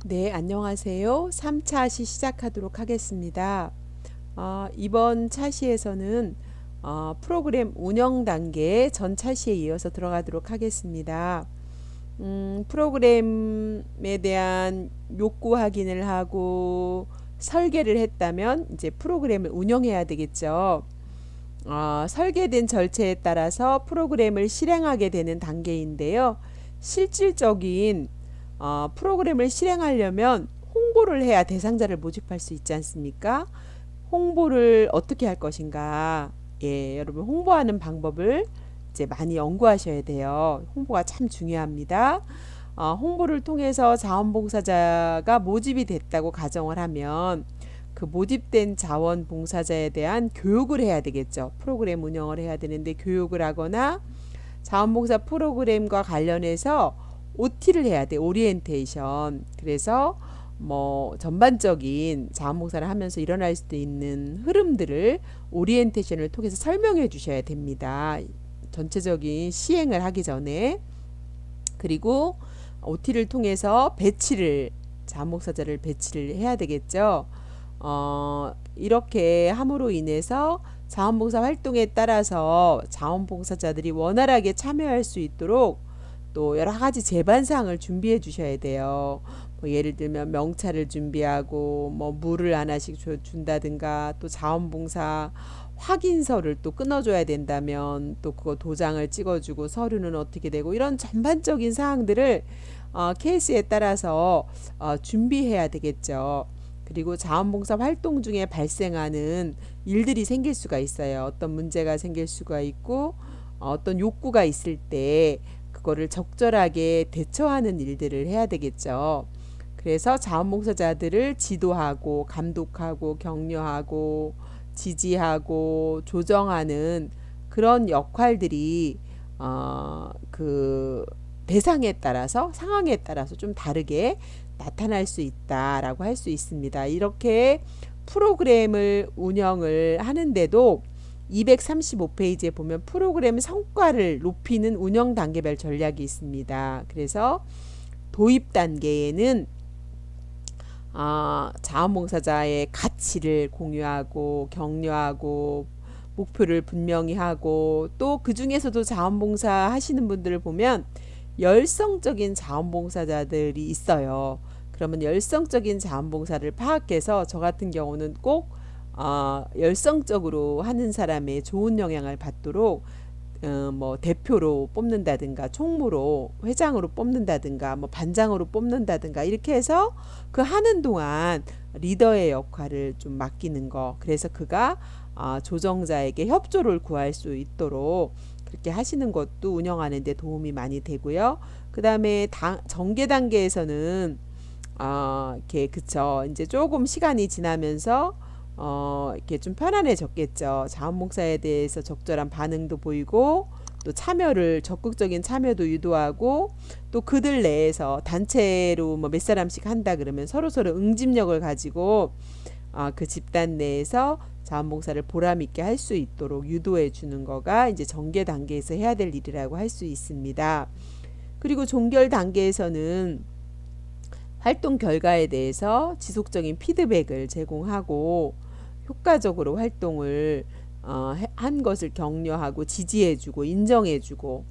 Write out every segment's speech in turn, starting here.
네, 안녕하세요. 3차 시 시작하도록 하겠습니다. 이번 차시에서는 프로그램 운영 단계 전 차시에 이어서 들어가도록 하겠습니다. 프로그램에 대한 욕구 확인을 하고 설계를 했다면 이제 프로그램을 운영해야 되겠죠. 설계된 절차에 따라서 프로그램을 실행하게 되는 단계인데요. 실질적인 프로그램을 실행하려면 홍보를 해야 대상자를 모집할 수 있지 않습니까? 홍보를 어떻게 할 것인가? 예, 여러분 홍보하는 방법을 이제 많이 연구하셔야 돼요. 홍보가 참 중요합니다. 홍보를 통해서 자원봉사자가 모집이 됐다고 가정을 하면 그 모집된 자원봉사자에 대한 교육을 해야 되겠죠. 프로그램 운영을 해야 되는데 교육을 하거나 자원봉사 프로그램과 관련해서 OT를 해야 돼. 오리엔테이션. 그래서 뭐 전반적인 자원봉사를 하면서 일어날 수도 있는 흐름들을 오리엔테이션을 통해서 설명해 주셔야 됩니다. 전체적인 시행을 하기 전에. 그리고 OT를 통해서 자원봉사자를 배치를 해야 되겠죠. 이렇게 함으로 인해서 자원봉사 활동에 따라서 자원봉사자들이 원활하게 참여할 수 있도록 또 여러 가지 제반상을 준비해 주셔야 돼요. 뭐 예를 들면 명찰을 준비하고 뭐 물을 하나씩 준다든가 또 자원봉사 확인서를 또 끊어줘야 된다면 또 그거 도장을 찍어주고 서류는 어떻게 되고 이런 전반적인 사항들을 케이스에 따라서 준비해야 되겠죠. 그리고 자원봉사 활동 중에 발생하는 일들이 생길 수가 있어요. 어떤 문제가 생길 수가 있고 어떤 욕구가 있을 때 그거를 적절하게 대처하는 일들을 해야 되겠죠. 그래서 자원봉사자들을 지도하고 감독하고 격려하고 지지하고 조정하는 그런 역할들이 그 대상에 따라서 상황에 따라서 좀 다르게 나타날 수 있다라고 할 수 있습니다. 이렇게 프로그램을 운영을 하는데도 235페이지에 보면 프로그램 성과를 높이는 운영 단계별 전략이 있습니다. 그래서 도입 단계에는 자원봉사자의 가치를 공유하고 격려하고 목표를 분명히 하고 또 그 중에서도 자원봉사 하시는 분들을 보면 열성적인 자원봉사자들이 있어요. 그러면 열성적인 자원봉사를 파악해서 저 같은 경우는 꼭 열성적으로 하는 사람의 좋은 영향을 받도록 뭐 대표로 뽑는다든가 총무로 회장으로 뽑는다든가 뭐 반장으로 뽑는다든가 이렇게 해서 그 하는 동안 리더의 역할을 좀 맡기는 거. 그래서 그가 조정자에게 협조를 구할 수 있도록 그렇게 하시는 것도 운영하는 데 도움이 많이 되고요. 그다음에 전개 단계에서는 이렇게 그쵸. 이제 조금 시간이 지나면서 이렇게 좀 편안해졌겠죠. 자원봉사에 대해서 적절한 반응도 보이고 또 적극적인 참여도 유도하고 또 그들 내에서 단체로 뭐 몇 사람씩 한다 그러면 서로서로 응집력을 가지고 그 집단 내에서 자원봉사를 보람 있게 할 수 있도록 유도해 주는 거가 이제 전개 단계에서 해야 될 일이라고 할 수 있습니다. 그리고 종결 단계에서는 활동 결과에 대해서 지속적인 피드백을 제공하고 효과적으로 활동을 한 것을 격려하고 지지해주고 인정해주고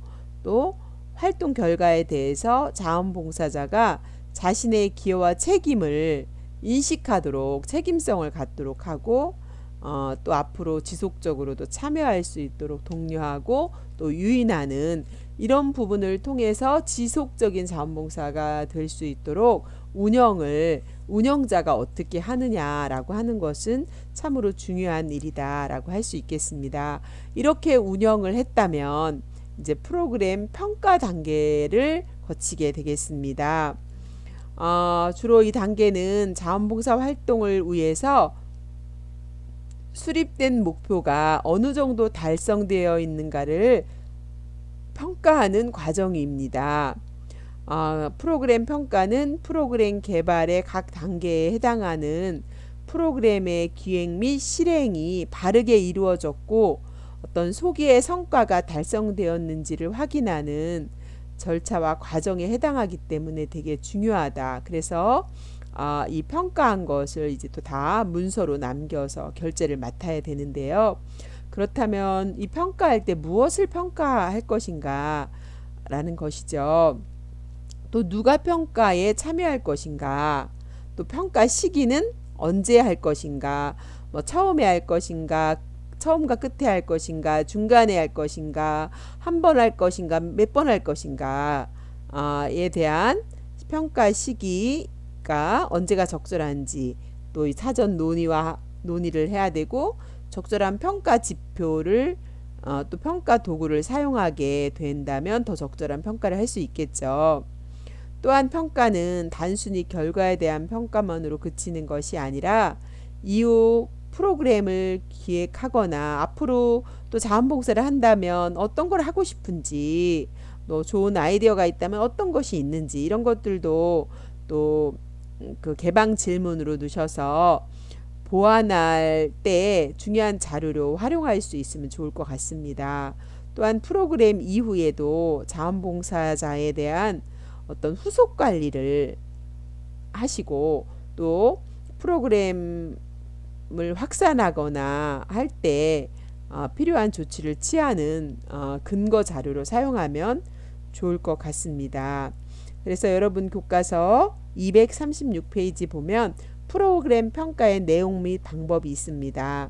또 활동 결과에 대해서 자원봉사자가 자신의 기여와 책임을 인식하도록 책임성을 갖도록 하고 또 앞으로 지속적으로도 참여할 수 있도록 독려하고 또 유인하는 이런 부분을 통해서 지속적인 자원봉사가 될 수 있도록 운영자가 어떻게 하느냐라고 하는 것은 참으로 중요한 일이다라고 할 수 있겠습니다. 이렇게 운영을 했다면 이제 프로그램 평가 단계를 거치게 되겠습니다. 주로 이 단계는 자원봉사 활동을 위해서 수립된 목표가 어느 정도 달성되어 있는가를 평가하는 과정입니다. 프로그램 평가는 프로그램 개발의 각 단계에 해당하는 프로그램의 기획 및 실행이 바르게 이루어졌고 어떤 소기의 성과가 달성되었는지를 확인하는 절차와 과정에 해당하기 때문에 되게 중요하다. 그래서 이 평가한 것을 이제 또 다 문서로 남겨서 결제를 맡아야 되는데요. 그렇다면 이 평가할 때 무엇을 평가할 것인가 라는 것이죠. 또 누가 평가에 참여할 것인가, 또 평가 시기는 언제 할 것인가, 뭐 처음에 할 것인가, 처음과 끝에 할 것인가, 중간에 할 것인가, 한 번 할 것인가, 몇 번 할 것인가에 대한 평가 시기가 언제가 적절한지, 또 사전 논의를 해야 되고, 적절한 평가 지표를 또 평가 도구를 사용하게 된다면 더 적절한 평가를 할 수 있겠죠. 또한 평가는 단순히 결과에 대한 평가만으로 그치는 것이 아니라 이후 프로그램을 기획하거나 앞으로 또 자원봉사를 한다면 어떤 걸 하고 싶은지, 또 좋은 아이디어가 있다면 어떤 것이 있는지, 이런 것들도 또 그 개방 질문으로 넣으셔서 보완할 때 중요한 자료로 활용할 수 있으면 좋을 것 같습니다. 또한 프로그램 이후에도 자원봉사자에 대한 어떤 후속 관리를 하시고, 또 프로그램을 확산하거나 할 때 필요한 조치를 취하는 근거 자료로 사용하면 좋을 것 같습니다. 그래서 여러분 교과서 236페이지 보면 프로그램 평가의 내용 및 방법이 있습니다.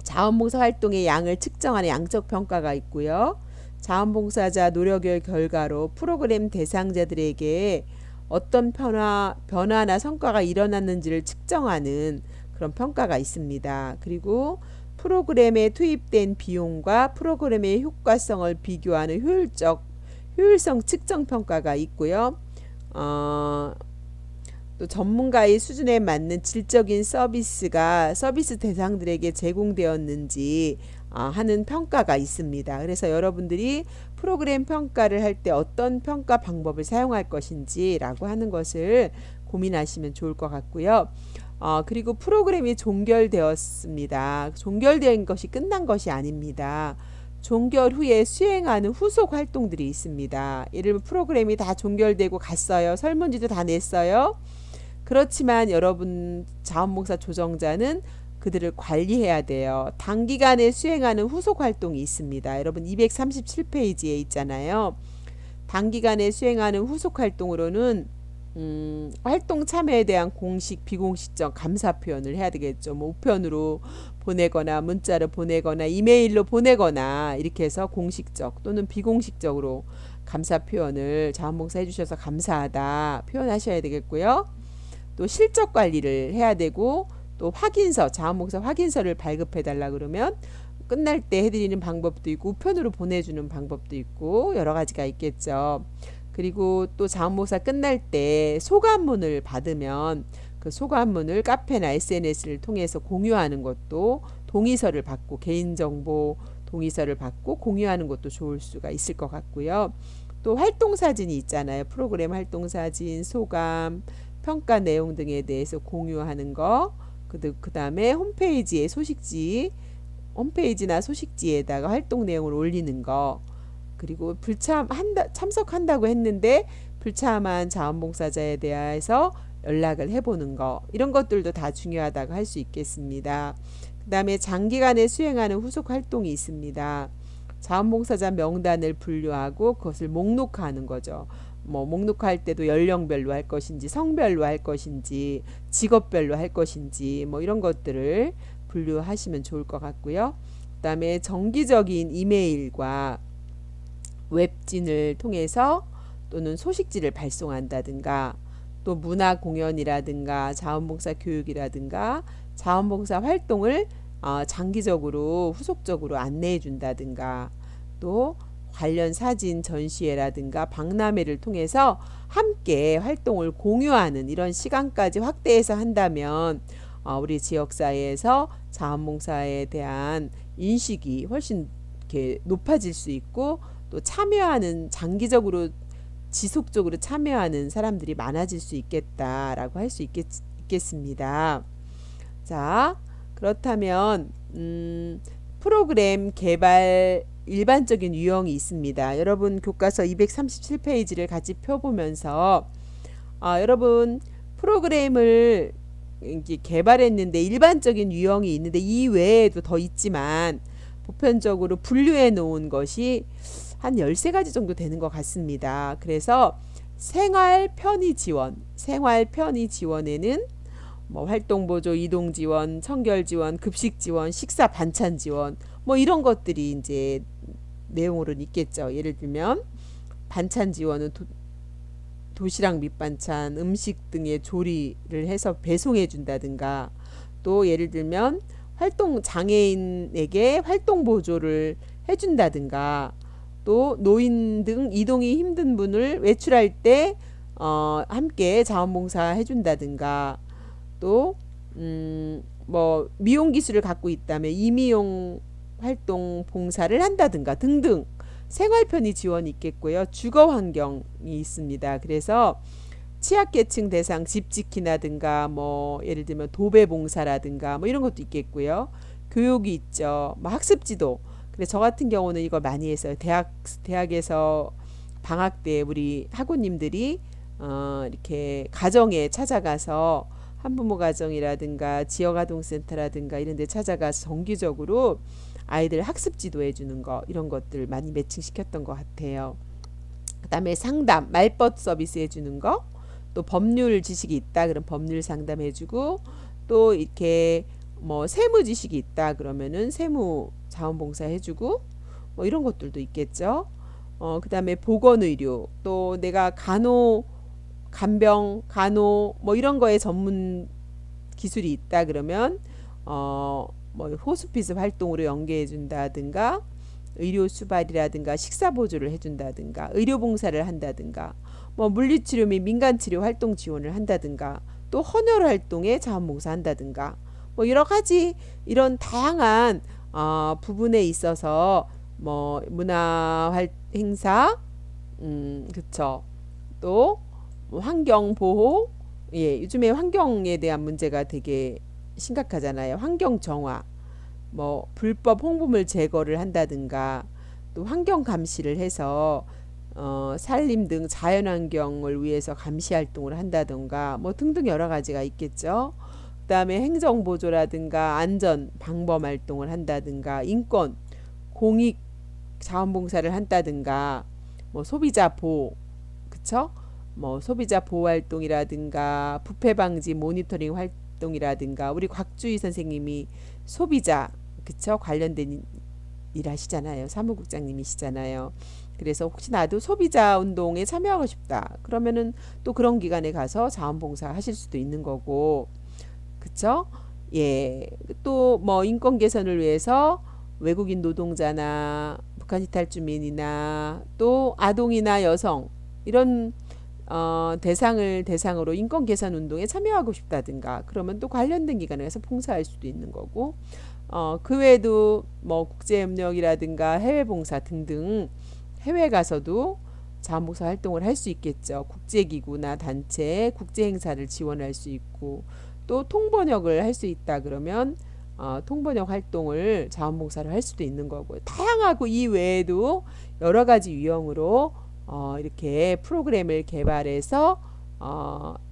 자원봉사 활동의 양을 측정하는 양적 평가가 있고요. 자원봉사자 노력의 결과로 프로그램 대상자들에게 어떤 변화나 성과가 일어났는지를 측정하는 그런 평가가 있습니다. 그리고 프로그램에 투입된 비용과 프로그램의 효과성을 비교하는 효율성 측정 평가가 있고요. 또 전문가의 수준에 맞는 질적인 서비스가 서비스 대상들에게 제공되었는지 하는 평가가 있습니다. 그래서 여러분들이 프로그램 평가를 할 때 어떤 평가 방법을 사용할 것인지 라고 하는 것을 고민하시면 좋을 것 같고요. 그리고 프로그램이 종결되었습니다. 종결된 것이 끝난 것이 아닙니다. 종결 후에 수행하는 후속 활동들이 있습니다. 예를 들면 프로그램이 다 종결되고 갔어요. 설문지도 다 냈어요. 그렇지만 여러분 자원봉사 조정자는 그들을 관리해야 돼요. 단기간에 수행하는 후속 활동이 있습니다. 여러분 237페이지에 있잖아요. 단기간에 수행하는 후속 활동으로는 활동 참여에 대한 공식, 비공식적 감사 표현을 해야 되겠죠. 뭐 우편으로 보내거나 문자로 보내거나 이메일로 보내거나 이렇게 해서 공식적 또는 비공식적으로 감사 표현을 자원봉사 해주셔서 감사하다 표현하셔야 되겠고요. 또 실적 관리를 해야 되고, 또 자원봉사 확인서를 발급해 달라 그러면 끝날 때 해드리는 방법도 있고 우편으로 보내주는 방법도 있고 여러 가지가 있겠죠. 그리고 또 자원봉사 끝날 때 소감문을 받으면 그 소감문을 카페나 SNS를 통해서 공유하는 것도, 동의서를 받고 개인정보 동의서를 받고 공유하는 것도 좋을 수가 있을 것 같고요. 또 활동사진이 있잖아요. 프로그램 활동사진, 소감, 평가 내용 등에 대해서 공유하는 거, 그 다음에 홈페이지나 소식지에다가 활동 내용을 올리는 거, 그리고 참석한다고 했는데 불참한 자원봉사자에 대해서 연락을 해보는 거, 이런 것들도 다 중요하다고 할 수 있겠습니다. 그 다음에 장기간에 수행하는 후속 활동이 있습니다. 자원봉사자 명단을 분류하고 그것을 목록화하는 거죠. 뭐 목록할 때도 연령별로 할 것인지, 성별로 할 것인지, 직업별로 할 것인지, 뭐 이런 것들을 분류하시면 좋을 것 같고요. 그 다음에 정기적인 이메일과 웹진을 통해서 또는 소식지를 발송한다든가, 또 문화 공연이라든가 자원봉사 교육이라든가 자원봉사 활동을 장기적으로 후속적으로 안내해 준다든가, 또 관련 사진 전시회라든가 박람회를 통해서 함께 활동을 공유하는 이런 시간까지 확대해서 한다면 우리 지역사회에서 자원봉사에 대한 인식이 훨씬 이렇게 높아질 수 있고, 또 장기적으로 지속적으로 참여하는 사람들이 많아질 수 있겠다라고 할 수 있겠습니다. 자, 그렇다면 프로그램 개발 일반적인 유형이 있습니다. 여러분 교과서 237페이지를 같이 펴보면서 여러분 프로그램을 이제 개발했는데 일반적인 유형이 있는데 이 외에도 더 있지만 보편적으로 분류해 놓은 것이 한 13가지 정도 되는 것 같습니다. 그래서 생활 편의 지원에는 뭐 활동보조, 이동지원, 청결지원, 급식지원, 식사 반찬지원 뭐 이런 것들이 이제 내용으로는 있겠죠. 예를 들면 반찬지원은 도시락 밑반찬, 음식 등의 조리를 해서 배송해 준다든가, 또 예를 들면 활동 장애인에게 활동 보조를 해준다든가, 또 노인 등 이동이 힘든 분을 외출할 때 함께 자원봉사 해준다든가, 또 뭐 미용 기술을 갖고 있다면 이미용 활동 봉사를 한다든가 등등 생활편의 지원이 있겠고요. 주거 환경이 있습니다. 그래서 취약계층 대상 집 지키나든가 뭐 예를 들면 도배 봉사라든가 뭐 이런 것도 있겠고요. 교육이 있죠. 뭐 학습 지도. 그래서 저 같은 경우는 이걸 많이 했어요. 대학에서 방학 때 우리 학우님들이 이렇게 가정에 찾아가서 한부모 가정이라든가 지역아동센터라든가 이런 데 찾아가서 정기적으로 아이들 학습 지도해 주는 거 이런 것들 많이 매칭시켰던 것 같아요. 그 다음에 상담, 말벗 서비스 해주는 거, 또 법률 지식이 있다 그럼 법률 상담해주고, 또 이렇게 뭐 세무 지식이 있다 그러면은 세무 자원봉사 해주고 뭐 이런 것들도 있겠죠. 그 다음에 보건의료, 또 내가 간병, 간호 뭐 이런 거에 전문 기술이 있다 그러면 뭐 호스피스 활동으로 연계해 준다든가, 의료 수발이라든가 식사 보조를 해준다든가, 의료 봉사를 한다든가, 뭐 물리치료 및 민간치료 활동 지원을 한다든가, 또 헌혈 활동에 자원봉사 한다든가, 뭐 여러 가지 이런 다양한 부분에 있어서 뭐 문화 행사, 그쵸. 또 환경 보호, 예, 요즘에 환경에 대한 문제가 되게 심각하잖아요. 환경 정화, 뭐 불법 홍보물 제거를 한다든가, 또 환경 감시를 해서 산림 등 자연환경을 위해서 감시 활동을 한다든가 뭐 등등 여러 가지가 있겠죠. 그다음에 행정보조라든가 안전 방범 활동을 한다든가, 인권 공익 자원봉사를 한다든가, 뭐 소비자 보호, 그쵸? 뭐 소비자 보호 활동이라든가 부패 방지 모니터링 활동이라든가, 우리 곽주희 선생님이 소비자, 그쵸? 관련된 일 하시잖아요. 사무국장님이시잖아요. 그래서 혹시 나도 소비자 운동에 참여하고 싶다 그러면은 또 그런 기관에 가서 자원봉사 하실 수도 있는 거고, 그쵸? 예. 또 뭐 인권 개선을 위해서 외국인 노동자나 북한 이탈 주민이나 또 아동이나 여성 이런 대상으로 인권 개선 운동에 참여하고 싶다든가 그러면 또 관련된 기관에 가서 봉사할 수도 있는 거고, 그 외에도 뭐 국제협력이라든가 해외봉사 등등 해외 가서도 자원봉사 활동을 할 수 있겠죠. 국제기구나 단체, 국제행사를 지원할 수 있고, 또 통번역을 할 수 있다 그러면 통번역 활동을 자원봉사를 할 수도 있는 거고, 다양하고 이 외에도 여러 가지 유형으로 이렇게 프로그램을 개발해서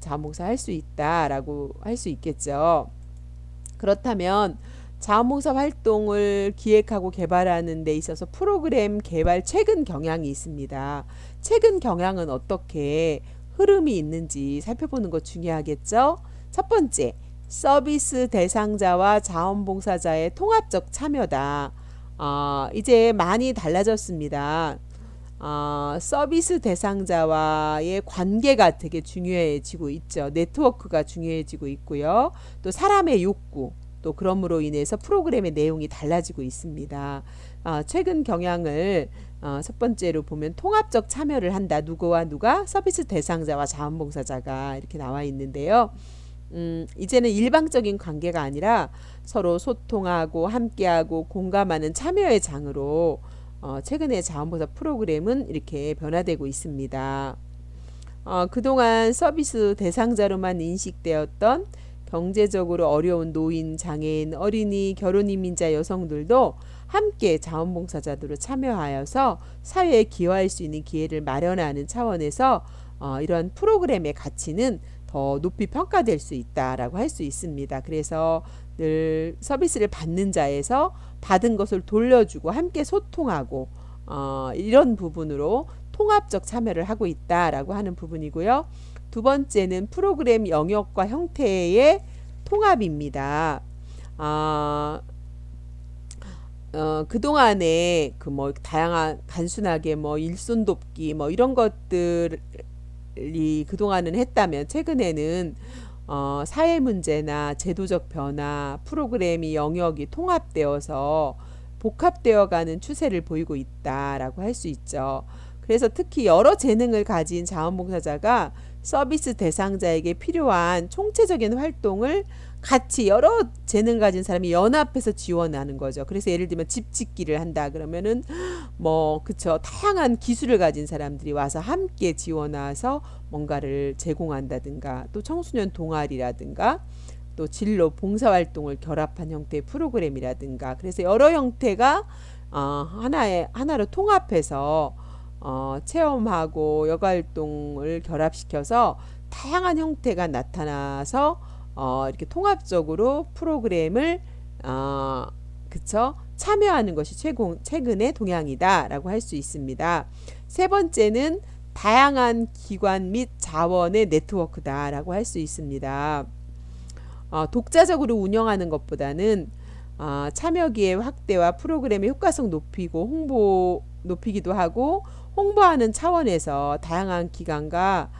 자원봉사 할 수 있다라고 할 수 있겠죠. 그렇다면 자원봉사 활동을 기획하고 개발하는 데 있어서 프로그램 개발 최근 경향이 있습니다. 최근 경향은 어떻게 흐름이 있는지 살펴보는 것 중요하겠죠. 첫 번째, 서비스 대상자와 자원봉사자의 통합적 참여다. 이제 많이 달라졌습니다. 서비스 대상자와의 관계가 되게 중요해지고 있죠. 네트워크가 중요해지고 있고요. 또 사람의 욕구, 또 그럼으로 인해서 프로그램의 내용이 달라지고 있습니다. 최근 경향을 첫 번째로 보면 통합적 참여를 한다. 누구와 누가? 서비스 대상자와 자원봉사자가 이렇게 나와 있는데요. 이제는 일방적인 관계가 아니라 서로 소통하고 함께하고 공감하는 참여의 장으로 최근에 자원봉사 프로그램은 이렇게 변화되고 있습니다. 그동안 서비스 대상자로만 인식되었던 경제적으로 어려운 노인, 장애인, 어린이, 결혼 이민자 여성들도 함께 자원봉사자들로 참여하여서 사회에 기여할 수 있는 기회를 마련하는 차원에서 이런 프로그램의 가치는 더 높이 평가될 수 있다라고 할 수 있습니다. 그래서 늘 서비스를 받는 자에서 받은 것을 돌려주고 함께 소통하고 이런 부분으로 통합적 참여를 하고 있다라고 하는 부분이고요. 두 번째는 프로그램 영역과 형태의 통합입니다. 그동안에 그 뭐 다양한 단순하게 뭐 일손 돕기 뭐 이런 것들이 그동안은 했다면 최근에는 사회 문제나 제도적 변화, 프로그램이 영역이 통합되어서 복합되어 가는 추세를 보이고 있다라고 할 수 있죠. 그래서 특히 여러 재능을 가진 자원봉사자가 서비스 대상자에게 필요한 총체적인 활동을 같이 여러 재능을 가진 사람이 연합해서 지원하는 거죠. 그래서 예를 들면 집 짓기를 한다 그러면은 뭐 그쵸, 다양한 기술을 가진 사람들이 와서 함께 지원해서 뭔가를 제공한다든가, 또 청소년 동아리라든가, 또 진로 봉사활동을 결합한 형태의 프로그램이라든가, 그래서 여러 형태가 하나로 통합해서 체험하고 여가활동을 결합시켜서 다양한 형태가 나타나서 이렇게 통합적으로 프로그램을 그쵸, 참여하는 것이 최근의 동향이다라고 할 수 있습니다. 세 번째는 다양한 기관 및 자원의 네트워크다라고 할 수 있습니다. 독자적으로 운영하는 것보다는 참여 기회 확대와 프로그램의 효과성 높이기도 하고 홍보하는 차원에서 다양한 기관과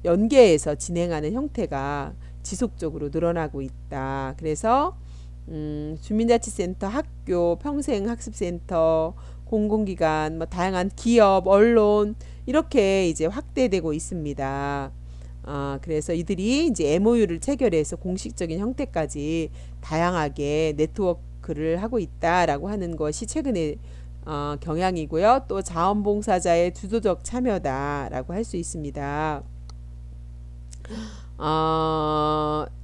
연계해서 진행하는 형태가 지속적으로 늘어나고 있다. 그래서 주민자치센터, 학교, 평생학습센터, 공공기관, 뭐 다양한 기업, 언론 이렇게 이제 확대되고 있습니다. 그래서 이들이 이제 MOU를 체결해서 공식적인 형태까지 다양하게 네트워크를 하고 있다라고 하는 것이 최근의 경향이고요. 또 자원봉사자의 주도적 참여다라고 할 수 있습니다.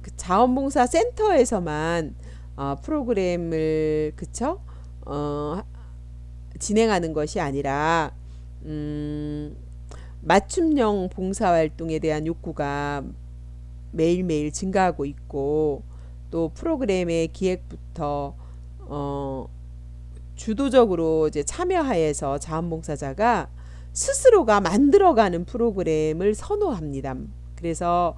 그 자원봉사 센터에서만 프로그램을 그쵸? 진행하는 것이 아니라 맞춤형 봉사활동에 대한 욕구가 매일매일 증가하고 있고, 또 프로그램의 기획부터 주도적으로 이제 참여하여서 자원봉사자가 스스로가 만들어가는 프로그램을 선호합니다. 그래서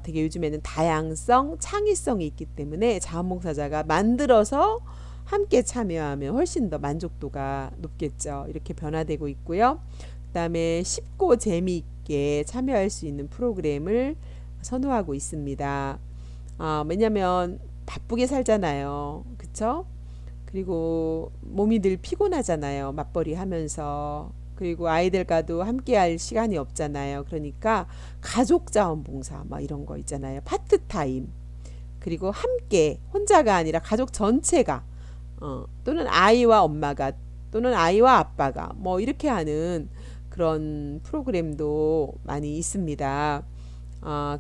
되게 요즘에는 다양성, 창의성이 있기 때문에 자원봉사자가 만들어서 함께 참여하면 훨씬 더 만족도가 높겠죠. 이렇게 변화되고 있고요. 그 다음에 쉽고 재미있게 참여할 수 있는 프로그램을 선호하고 있습니다. 왜냐면 바쁘게 살잖아요. 그쵸? 그리고 몸이 늘 피곤하잖아요. 맞벌이 하면서. 그리고 아이들과도 함께 할 시간이 없잖아요. 그러니까 가족 자원봉사 막 이런 거 있잖아요. 파트타임. 그리고 함께 혼자가 아니라 가족 전체가 또는 아이와 엄마가 또는 아이와 아빠가 뭐 이렇게 하는 그런 프로그램도 많이 있습니다.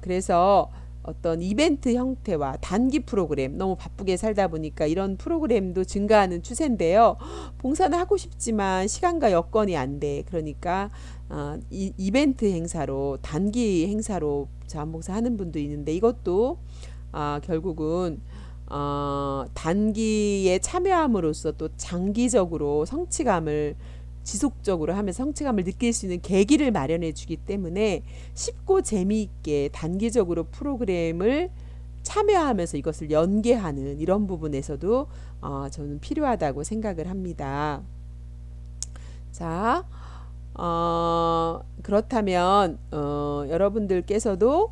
그래서 어떤 이벤트 형태와 단기 프로그램, 너무 바쁘게 살다 보니까 이런 프로그램도 증가하는 추세인데요. 봉사는 하고 싶지만 시간과 여건이 안 돼. 그러니까 이벤트 행사로, 단기 행사로 자원봉사 하는 분도 있는데, 이것도 결국은 단기에 참여함으로써 또 장기적으로 성취감을 지속적으로 하면서 성취감을 느낄 수 있는 계기를 마련해 주기 때문에 쉽고 재미있게 단기적으로 프로그램을 참여하면서 이것을 연계하는 이런 부분에서도 저는 필요하다고 생각을 합니다. 자, 그렇다면 여러분들께서도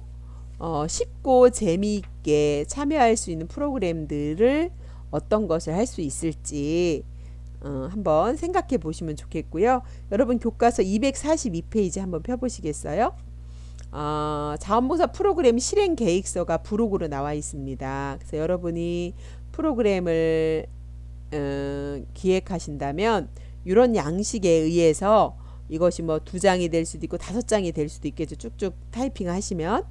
쉽고 재미있게 참여할 수 있는 프로그램들을 어떤 것을 할 수 있을지 한번 생각해 보시면 좋겠고요. 여러분 교과서 242페이지 한번 펴보시겠어요? 자원봉사 프로그램 실행 계획서가 부록으로 나와 있습니다. 그래서 여러분이 프로그램을 기획하신다면 이런 양식에 의해서 이것이 뭐 2장이 될 수도 있고 5장이 될 수도 있겠죠. 쭉쭉 타이핑 하시면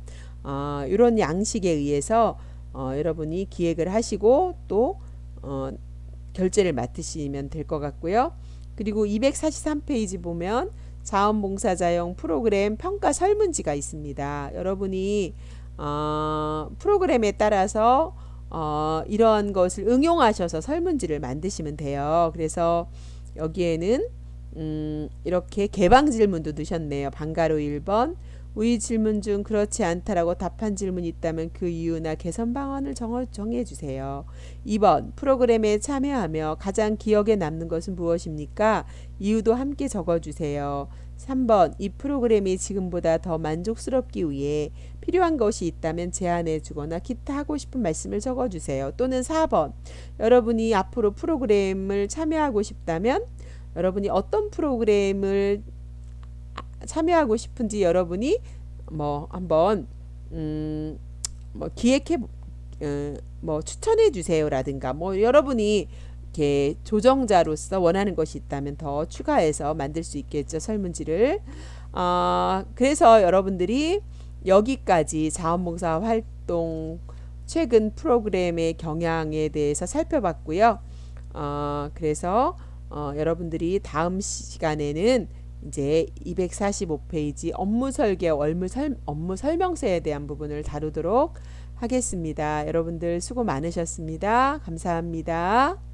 이런 양식에 의해서 여러분이 기획을 하시고 또 결제를 맡으시면 될 것 같고요. 그리고 243페이지 보면 자원봉사자용 프로그램 평가 설문지가 있습니다. 여러분이 프로그램에 따라서 이런 것을 응용하셔서 설문지를 만드시면 돼요. 그래서 여기에는 이렇게 개방 질문도 넣으셨네요. 방가로 1번 위 질문 중 그렇지 않다라고 답한 질문이 있다면 그 이유나 개선 방안을 정해 주세요. 2번 프로그램에 참여하며 가장 기억에 남는 것은 무엇입니까? 이유도 함께 적어주세요. 3번 이 프로그램이 지금보다 더 만족스럽기 위해 필요한 것이 있다면 제안해 주거나 기타 하고 싶은 말씀을 적어주세요. 또는 4번 여러분이 앞으로 프로그램을 참여하고 싶다면 여러분이 어떤 프로그램을 참여하고 싶은지 여러분이 한번 기획해 추천해 주세요라든가 여러분이 이렇게 조정자로서 원하는 것이 있다면 더 추가해서 만들 수 있겠죠, 설문지를. 그래서 여러분들이 여기까지 자원봉사 활동 최근 프로그램의 경향에 대해서 살펴봤고요. 그래서 여러분들이 다음 시간에는 이제 245페이지 업무 설계 업무 설명서에 대한 부분을 다루도록 하겠습니다. 여러분들 수고 많으셨습니다. 감사합니다.